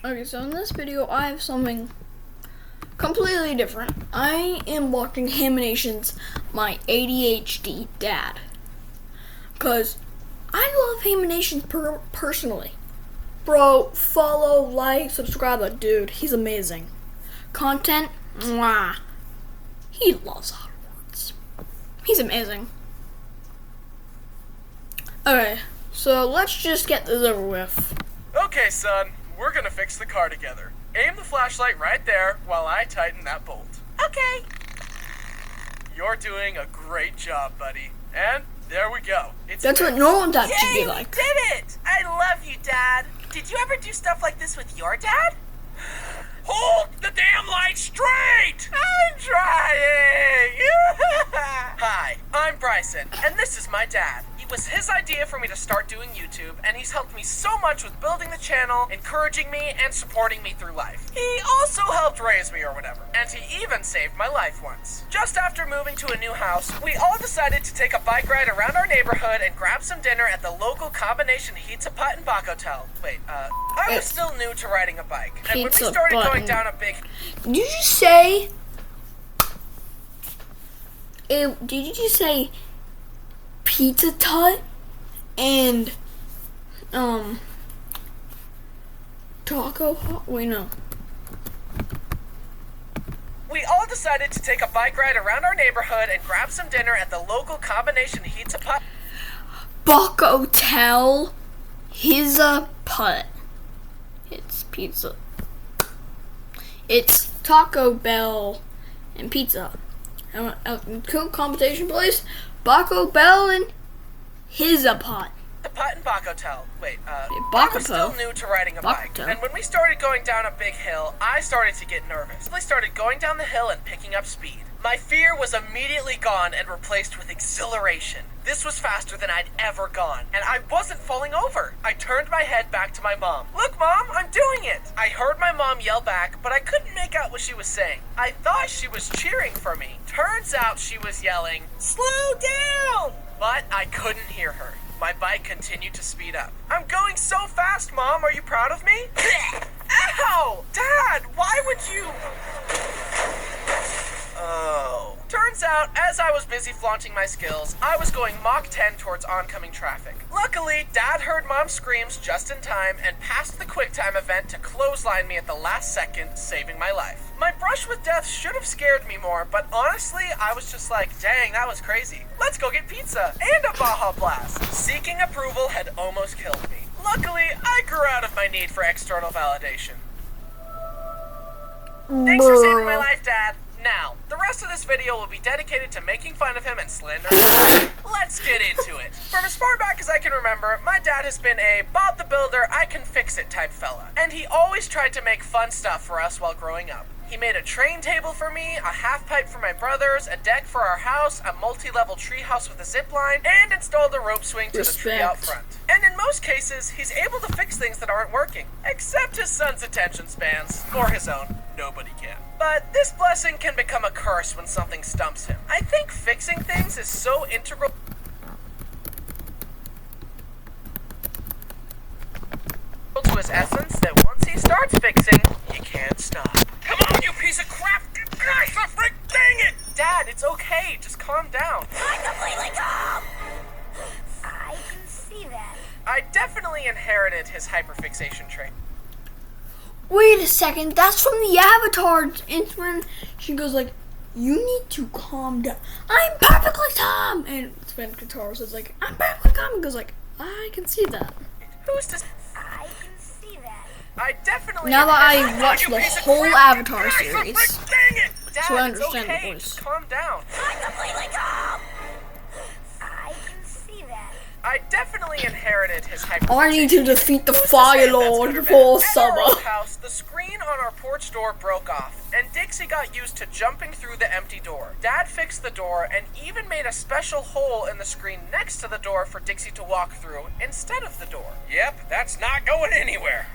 Okay, so in this video, I have something completely different. I am watching Hamination's My ADHD Dad. Because I love Hamination personally. Bro, follow, like, subscribe that dude. He's amazing. Content, mwah. He loves Hogwarts. He's amazing. Okay, so let's just get this over with. Okay, son, we're gonna fix the car together. Aim the flashlight right there while I tighten that bolt. Okay. You're doing a great job, buddy. And there we go. That's what normal dad should Yay, be like. we did it! I love you, Dad. Did you ever do stuff like this with your dad? Hold the damn light straight! I'm trying! Hi, I'm Bryson, and this is my dad. It was his idea for me to start doing YouTube, and he's helped me so much with building the channel, encouraging me, and supporting me through life. He also helped raise me or whatever, and he even saved my life once. Just after moving to a new house, we all decided to take a bike ride around our neighborhood and grab some dinner at the local combination Pizza Putt and Bach Hotel. Wait, I was still new to riding a bike, and when we Pizza started Putt. going down a big... Did you just say? Did you just say Pizza Tut and Taco Hut? Wait, no. We all decided to take a bike ride around our neighborhood and grab some dinner at the local combination Pizza Putt. Bach Hotel, his putt. It's pizza. It's Taco Bell and pizza. Cool competition place. Baco Bell and his pot. The Putt and Bach Hotel. Wait, I Baco was still Hotel? new to riding a bike, Baco. and when we started going down a big hill, I started to get nervous. I started going down the hill and picking up speed. My fear was immediately gone and replaced with exhilaration. This was faster than I'd ever gone, and I wasn't falling over. I turned my head back to my mom. Look, Mom, I'm doing it! I heard my mom yell back, but I couldn't make out what she was saying. I thought she was cheering for me. Turns out she was yelling, "Slow down!" But I couldn't hear her. My bike continued to speed up. I'm going so fast, Mom. Are you proud of me? Ow! Dad, why would you... Oh. Turns out, as I was busy flaunting my skills, I was going Mach 10 towards oncoming traffic. Luckily, Dad heard Mom's screams just in time and passed the QuickTime event to clothesline me at the last second, saving my life. My brush with death should have scared me more, but honestly, I was just like, dang, that was crazy. Let's go get pizza and a Baja Blast. Seeking approval had almost killed me. Luckily, I grew out of my need for external validation. Thanks for saving my life, Dad. Now, the rest of this video will be dedicated to making fun of him and slandering him. Let's get into it. From as far back as I can remember, my dad has been a Bob the Builder, I can fix it type fella. And he always tried to make fun stuff for us while growing up. He made a train table for me, a half pipe for my brothers, a deck for our house, a multi-level tree house with a zip line, and installed a rope swing to the tree out front. And in most cases, he's able to fix things that aren't working. Except his son's attention spans, or his own. Nobody can. But this blessing can become a curse when something stumps him. I think fixing things is so integral to his essence that once he starts fixing, he can't stop. Come on, you piece of crap! Gosh, I freak, dang it! Dad, it's okay. Just calm down. I'm completely calm! I can see that. I definitely inherited his hyperfixation trait. Wait a second, that's from the Avatar. It's when she goes like, "You need to calm down. I'm perfectly calm." And Sven Katara says like, "I'm perfectly calm." And goes like, "I can see that." Who's to... I can see that. I definitely... Now that I inherited- watched You the piece of whole crap! Avatar Gosh, I series, freak, dang it! Dad, so I it's understand the okay. voice. Just calm down. I'm completely calm! I can see that. I definitely inherited his hyperfixation. I need to defeat the Who's to say Fire if that's Lord good or before bad? At our old summer. house, the screen on our porch door broke off, and Dixie got used to jumping through the empty door. Dad fixed the door and even made a special hole in the screen next to the door for Dixie to walk through instead of the door. Yep, that's not going anywhere.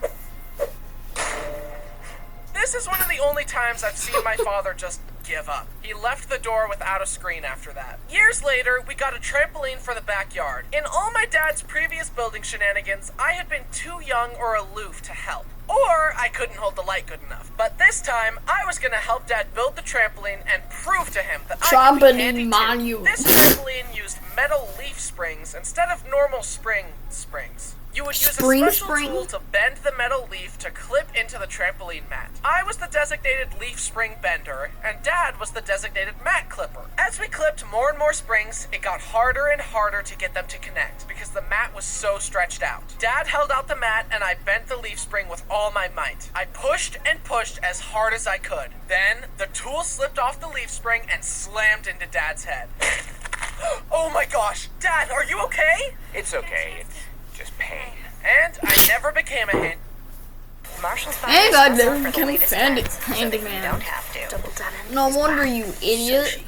This is one of the only times I've seen my father just give up. He left the door without a screen after that. Years later, we got a trampoline for the backyard. In all my dad's previous building shenanigans, I had been too young or aloof to help. Or I couldn't hold the light good enough. But this time, I was gonna help Dad build the trampoline and prove to him that I could be handy too. This trampoline used metal leaf springs instead of normal springs. You would use a special tool to bend the metal leaf to clip into the trampoline mat. I was the designated leaf spring bender, and Dad was the designated mat clipper. As we clipped more and more springs, it got harder and harder to get them to connect because the mat was so stretched out. Dad held out the mat, and I bent the leaf spring with all my might. I pushed and pushed as hard as I could. Then, the tool slipped off the leaf spring and slammed into Dad's head. Oh my gosh! Dad, are you okay? It's okay. It's just pain. And I never became a hand. And I never became a handyman. Don't have to. No wonder, you idiot.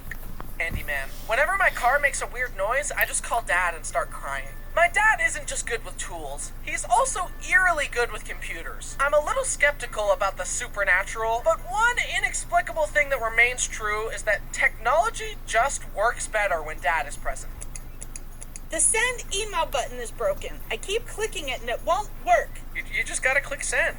Handyman. Whenever my car makes a weird noise, I just call Dad and start crying. My dad isn't just good with tools, he's also eerily good with computers. I'm a little skeptical about the supernatural, but one inexplicable thing that remains true is that technology just works better when Dad is present. The send email button is broken. I keep clicking it and it won't work. You just gotta click send.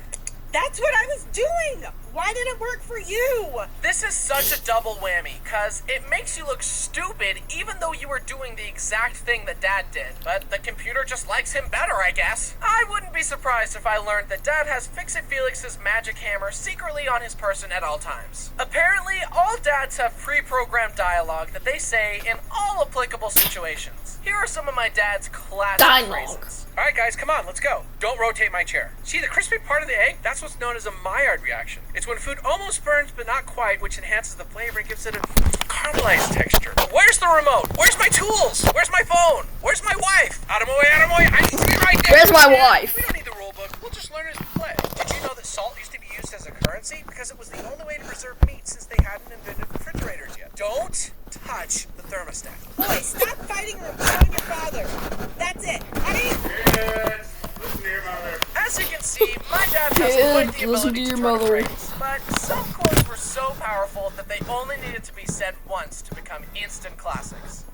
That's what I was doing! Why did it work for you? This is such a double whammy, cause it makes you look stupid even though you were doing the exact thing that Dad did. But the computer just likes him better, I guess. I wouldn't be surprised if I learned that Dad has Fix-It Felix's magic hammer secretly on his person at all times. Apparently, all dads have pre-programmed dialogue that they say in all applicable situations. Here are some of my dad's classic phrases. Alright guys, come on, let's go. Don't rotate my chair. See the crispy part of the egg? That's what's known as a Maillard reaction. It's when food almost burns but not quite, which enhances the flavor and gives it a caramelized texture. Where's the remote? Where's my tools? Where's my phone? Where's my wife? Out of my way, out of my way. I need to be right there. Where's my wife? We don't need the rule book. We'll just learn as we play. Did you know that salt used to be used as a currency? Because it was the only way to preserve meat since they hadn't invented refrigerators yet. Don't touch the thermostat. Boy, stop fighting or I'm calling your father. That's it. Honey? As you can see, my dad has quite the listen ability to your turn mother. a phrase, but some quotes were so powerful that they only needed to be said once to become instant classics.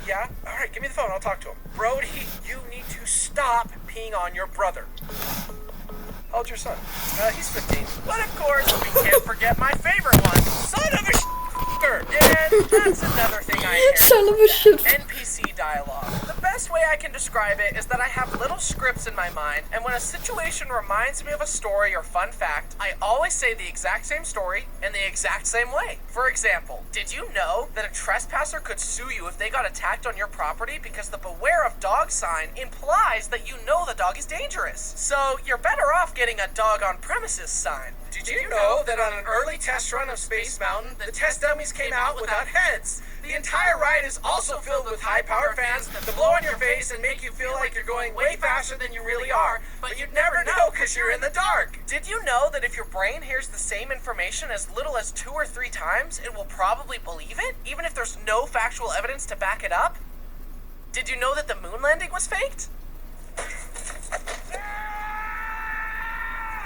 Yeah. All right, give me the phone. I'll talk to him. Brody, you need to stop peeing on your brother. How old's your son? He's 15. But of course, we can't forget my favorite one, son of a and that's another thing I hear. Son of a shit. NPC dialogue. The best way I can describe it is that I have little scripts in my mind, and when a situation reminds me of a story or fun fact, I always say the exact same story in the exact same way. For example, did you know that a trespasser could sue you if they got attacked on your property because the beware of dog sign implies that you know the dog is dangerous? So you're better off getting a dog on premises sign. Did you know that on an early test run of Space Mountain, the test dummies came out without heads? The entire ride is also filled with high-power fans that blow on your face and make you feel like you're going way faster than you really are, but you'd never know because you're in the dark. Did you know that if your brain hears the same information as little as 2 or 3 times, it will probably believe it, even if there's no factual evidence to back it up? Did you know that the moon landing was faked?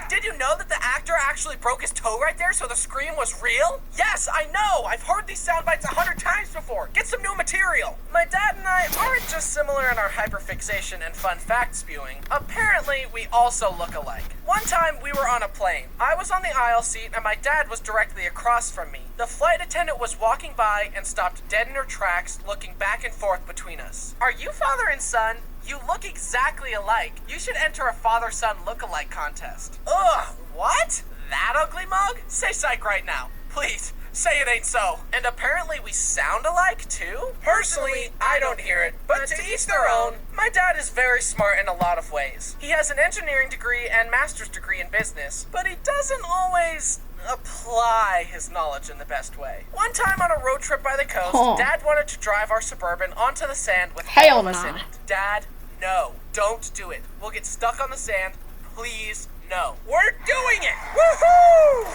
Did you know that the actor actually broke his toe right there, so the scream was real? Yes, I know! I've heard these sound bites 100 times before! Get some new material! My dad and I aren't just similar in our hyperfixation and fun fact spewing. Apparently, we also look alike. One time, we were on a plane. I was on the aisle seat, and my dad was directly across from me. The flight attendant was walking by and stopped dead in her tracks, looking back and forth between us. Are you father and son? You look exactly alike. You should enter a father-son look-alike contest. Ugh, what? That ugly mug? Say psych right now. Please, say it ain't so. And apparently we sound alike, too? Personally, I don't hear it, but to each their own. My dad is very smart in a lot of ways. He has an engineering degree and master's degree in business, but he doesn't always apply his knowledge in the best way. One time on a road trip by the coast, Dad wanted to drive our Suburban onto the sand with all of us in it. Dad, no, don't do it. We'll get stuck on the sand. Please, no. We're doing it! Woohoo!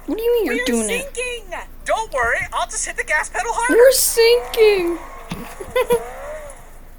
What do you mean you're doing it? We're sinking! Don't worry, I'll just hit the gas pedal harder. We're sinking!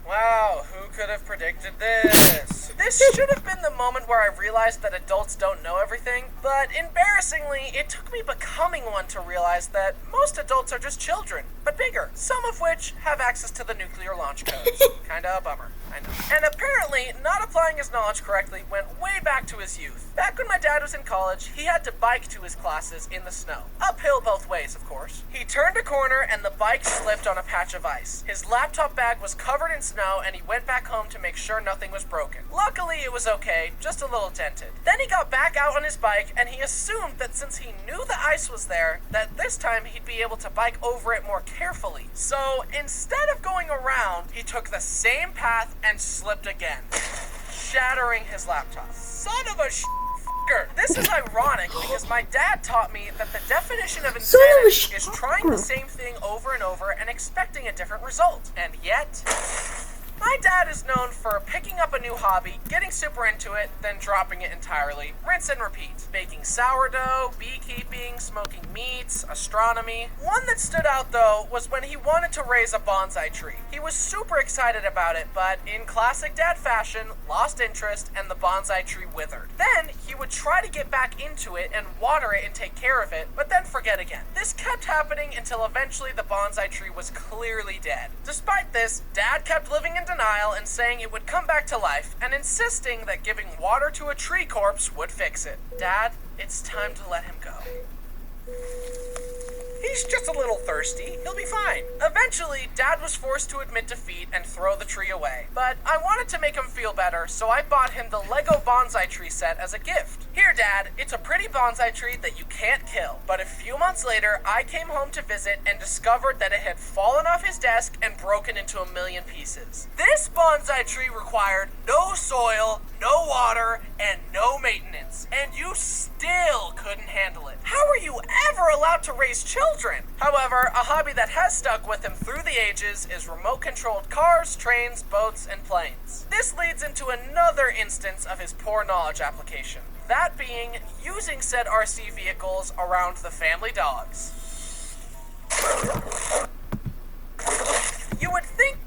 Wow, who could have predicted this? This should have been the moment where I realized that adults don't know everything, but embarrassingly, it took me becoming one to realize that most adults are just children, but bigger, some of which have access to the nuclear launch codes. Kinda a bummer, I know. And apparently, not applying his knowledge correctly went way back to his youth. Back when my dad was in college, he had to bike to his classes in the snow. Uphill both ways, of course. He turned a corner and the bike slipped on a patch of ice. His laptop bag was covered in snow and he went back home to make sure nothing was broken. Luckily, it was okay, just a little dented. Then he got back out on his bike and he assumed that since he knew the ice was there, that this time he'd be able to bike over it more carefully. So instead of going around, he took the same path and slipped again, shattering his laptop. Son of a f***er. This is ironic because my dad taught me that the definition of insanity is trying the same thing over and over and expecting a different result. And yet, my dad is known for picking up a new hobby, getting super into it, then dropping it entirely. Rinse and repeat. Baking sourdough, beekeeping, smoking meats, astronomy. One that stood out though was when he wanted to raise a bonsai tree. He was super excited about it, but in classic dad fashion, lost interest and the bonsai tree withered. Then he would try to get back into it and water it and take care of it, but then forget again. This kept happening until eventually the bonsai tree was clearly dead. Despite this, Dad kept living in denial and saying it would come back to life and insisting that giving water to a tree corpse would fix it. Dad, it's time to let him go. He's just a little thirsty. He'll be fine. Eventually, Dad was forced to admit defeat and throw the tree away. But I wanted to make him feel better, so I bought him the Lego bonsai tree set as a gift. Here, Dad, it's a pretty bonsai tree that you can't kill. But a few months later, I came home to visit and discovered that it had fallen off his desk and broken into a million pieces. This bonsai tree required no soil, no water, and no maintenance. And you still couldn't handle it. How are you ever allowed to raise children? However, a hobby that has stuck with him through the ages is remote-controlled cars, trains, boats, and planes. This leads into another instance of his poor knowledge application. That being using said RC vehicles around the family dogs. You would think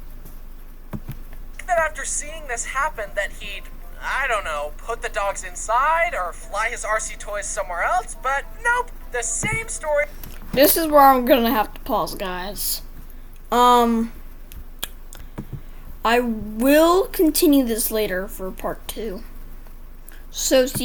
that after seeing this happen that he'd, I don't know, put the dogs inside or fly his RC toys somewhere else, but nope, the same story. This is where I'm gonna have to pause, guys. I will continue this later for part 2. So see